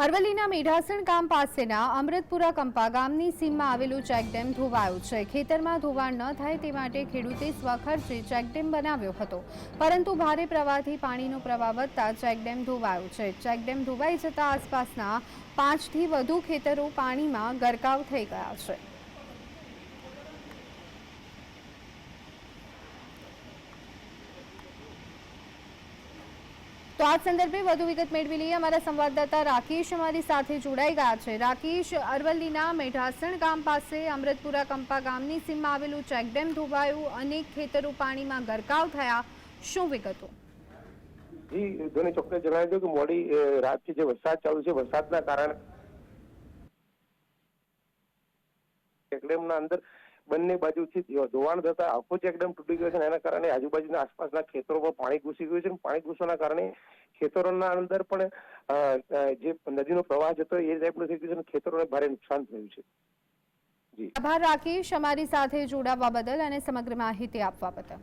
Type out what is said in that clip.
અરવલ્લીના મેઢાસણ ગામ પાસેના અમૃતપુરા કંપા ગામની સીમમાં આવેલું ચેકડેમ ધોવાયો છે। ખેતરમાં ધોવાણ ન થાય તે માટે ખેડૂતે સ્વખર્ચે ચેકડેમ બનાવ્યો હતો, પરંતુ ભારે પ્રવાહથી પાણીનો પ્રવાહ વધતા ચેકડેમ ધોવાયો છે। ચેકડેમ ધોવાઈ જતા આસપાસના 5 થી વધુ ખેતરો પાણીમાં ગરકાવ થઈ ગયા છે। तो आ संदर्भे વધુ વિગત મેળવી લઈએ। અમારા સંવાદદાતા રાકેશ અમારી સાથે જોડાઈ ગયા છે। રાકેશ, અરવલ્લીના મેઢાસણ ગામ પાસે અમૃતપુરા કંપા ગામની સીમમાં આવેલું ચેકડેમ ધોવાયું, અનેક ખેતરો પાણીમાં ગરકાવ થયા, શું વિગતો? જી ધોની ચોક્કસ જણાવી દઉં કે મોડી રાતથી જે વરસાદ ચાલુ છે, વરસાદના કારણે ચેકડેમના અંદર બંને બાજુથી ધોવાણ થતા આખો ચેકડેમ તૂટી ગયો છે। એના કારણે આજુબાજુના આસપાસના ખેતરોમાં પાણી ઘૂસી ગયું છે। પાણી ઘૂસવાના કારણે ખેતરોના અંદર પણ જે નદીનો પ્રવાહ જતો એ ટાઈપનો થઈ ગયો છે, ખેતરોને ભારે નુકસાન થયું છે। જી આભાર રાકેશ, અમારી સાથે જોડાવા બદલ અને સમગ્ર માહિતી આપવા બદલ।